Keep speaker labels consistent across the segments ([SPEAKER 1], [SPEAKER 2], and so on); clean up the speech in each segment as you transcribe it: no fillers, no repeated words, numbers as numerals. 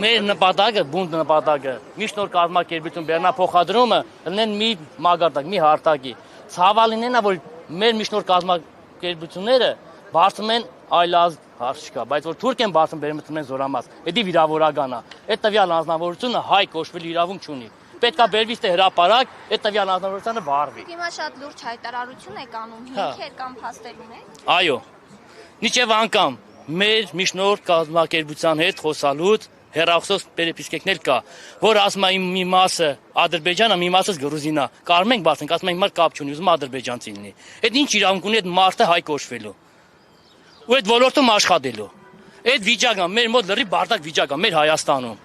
[SPEAKER 1] Մեր նպատակը, բունտ նպատակը, միշտ նոր կազմակերպություն բեռնափոխադրումը լինեն մի մագարտակ, մի հարթակի։ Ցավալին է, որ մեր միշտ նոր կազմակերպությունները բարձում են այլազգ հարց չկա, բայց որ թուրք են բարձում բերում են զորամաս, դա վիրավորական է։ Այդ տվյալ անձնավորությունը հայ կոչվել իրավունք չունի։ Պետքա բերվից թե հրապարակ, այդ տվյալ անձնավորությունը վարվի։
[SPEAKER 2] Հիմա շատ լուրջ հայտարարություն եք անում, հիմքեր կամ փաստեր ունեք։
[SPEAKER 1] Այո։ Միջև անգամ մեր միջնորդ կազմակերպության հետ խոսալուց հերախոսով պերեպիսկեկներ կա, որ ասում է մի մասը Ադրբեջանա, մի մասը Գրուզինա։ Կարում ենք բացենք, ասում ենք մար կապ չունի, ուզում ադրբեջանցի լինի։ Այդ ինչ իրավունք ունի այդ մարդը հայ կոչվելու։ Ու այդ ոլորտում աշխատելու։ Այդ վիճակը մեր մոտ լրիվ բարդակ վիճակ է մեր Հայաստանում։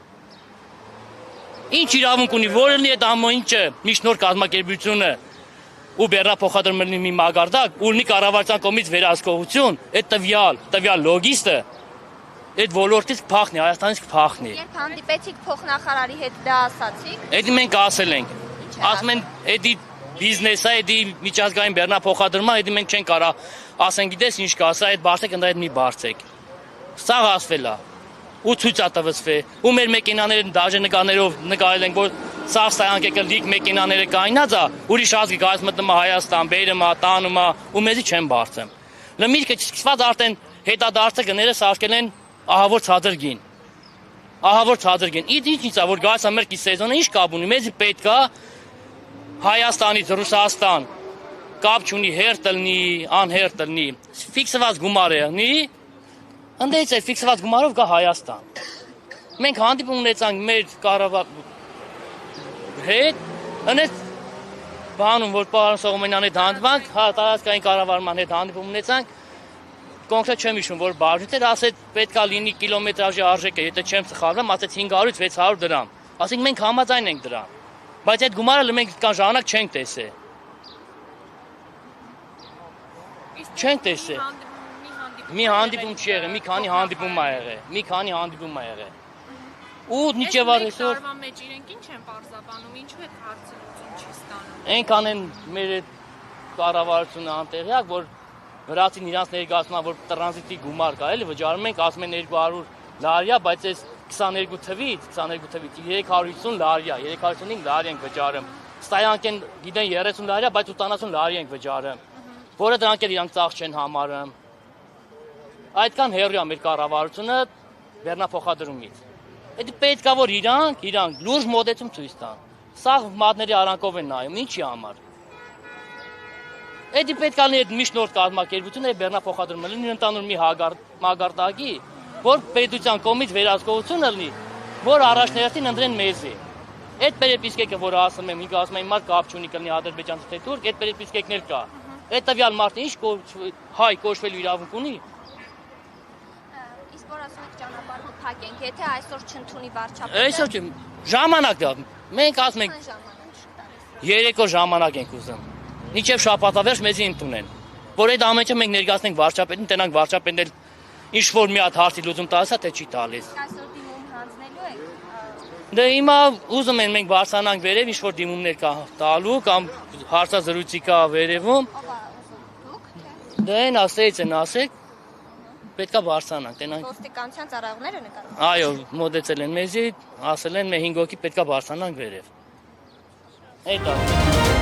[SPEAKER 1] Ինչ իրավունք ունի, որը լինի այդ ամեն ինչը միջնորդ կազմակերպությունը ու բեռնափոխադրում լինի մի մագարտակ, ու լինի կառավարության կողմից վերահսկողություն, այդ տվյալ լոգիստը այդ ոլորտից փախնի, Հայաստանից փախնի։
[SPEAKER 2] Երբ հանդիպեցիք փոխնախարարի հետ դա ասացիք։
[SPEAKER 1] Այդ մենք ասել ենք։ Ասում են, դա բիզնես է, դա միջազգային բեռնափոխադրում է, դա մենք չենք կարա ասենք, գիտես ինչ կա, սա այդ բարձեք, ընդ այդ մի բարձեք։ Սա ասվել է։ Ու ցույց է տվեցվել, ու մեր մեքենաները դաժե նկարներով նկարել են, որ սա սայանք եկել լիք մեքենաները կայնած է, ուրիշ ազգի գայս մտնում է Հայաստան, բերում է, տանում է, ու մեզի չեն բարձեմ։ Լմիրքը սկսված արդեն հետադարձը գները սարքել են ահավոր ցածր գին։ Ահավոր ցածր գին։ Ինչ է, որ գայս է մեր սեզոնը ինչ կապ ունի, մեզի պետք է Հայաստանից Ռուսաստան կապ չունի, հերթ լինի, անհերթ լինի, ֆիքսված գումար է լինի։ Ընդդեից է ֆիքսված գումարով գա Հայաստան։ Մենք հանդիպում ունեցանք մեր կառավար հետ, ընդ բանում, որ պարոն Սողոմոնյանի հետ հանդիպանք, տարածքային կառավարման հետ հանդիպում ունեցանք, կոնկրետ չեմ հիշում, որ բաժնից էր, ասեց պետքա լինի կիլոմետրաժի արժեքը, եթե չեմ սխալվում, ասեց 500-ից 600 դրամ։ Ասենք մենք համաձայն ենք դրան, բայց այդ գումարը մենք կան ժամանակ չենք տեսել։ Չենք տեսել։ Մի հանդիպում չի եղել, մի քանի հանդիպում ա եղել։ Ու նիչև այսօր
[SPEAKER 3] տարվա մեջ իրենք ինչ են պարզաբանում, ինչու է հարցը լուծում չի ստանում։
[SPEAKER 1] Այնքան են մեր այդ կառավարությունը անտեղյակ, որ վրացին իրանց ներկայացնում են, որ տրանզիտի գումար կա, էլի վճարում ենք, ասում են 200 լարիա, բայց այս 22 թվից 350 լարիա, 355 լարիա ենք վճարում։ Ստայանք են գիտեն 30 լարիա, բայց 80 լարիա ենք վճարում, որը դրանք էլ իրանք ծախս չեն համարում։ Այդքան հեռու է մեր կառավարությունը բեռնափոխադրումից։ Այդ պետք է որ իրանք լուրջ մոտեցում ցույց տան։ Սա մատների արանքով են նայում, ինչի համար։ Այդ պետք է լինի այդ միջնորդ կազմակերպությունը բեռնափոխադրումը լինի ընդանուր մի մագարտակի, որ պետության կողմից վերահսկողությունը լինի, որ առաջներստին ընտրեն մեզի։ Այդ պերեպիսկեկը, որ ասում եմ, ինքը ասում եմ, մար կապ չունի կլինի ադրբեջանցի թե թուրք, այդ պերեպիսկեկներ կա։ Այդ տվյալ մարդը ինչ հայ կոչվելու իրավունք ունի։
[SPEAKER 2] Իսկ որ ասում եք ճանապարհը փակ ենք, եթե այսօր չընդունի վարչապետը։
[SPEAKER 1] Այսօր չի, ժամանակ դա։ Մենք ասում ենք 3 օր ժամանակ ենք ուզում։ Մինչև շաբաթավերջ մեզի ընդունեն։ Որ այդ ամենը մենք ներկայացնենք վարչապետին, տենանք վարչապետն էլ ինչ որ մի հատ հարցի լուծում տալիս է, թե չի տալիս։
[SPEAKER 2] Այսօր դիմում հանձնելու եք։
[SPEAKER 1] Դե հիմա ուզում են մենք բարձրանանք վերև, ինչ որ դիմումներ կա տալու կամ հարցազրույցի կա վերևում։
[SPEAKER 2] Ո՞վ է ուզում դուք։
[SPEAKER 1] Դե այն ասեից են ասեք, պետքա բարձրանանք, տենանք։
[SPEAKER 2] Ոստիկանության ծառայողները նկարում։
[SPEAKER 1] Այո, մոտեցել են մեզի, ասել են մենք 5 հոգի պետքա բարձրանանք վերև։ Այդ է։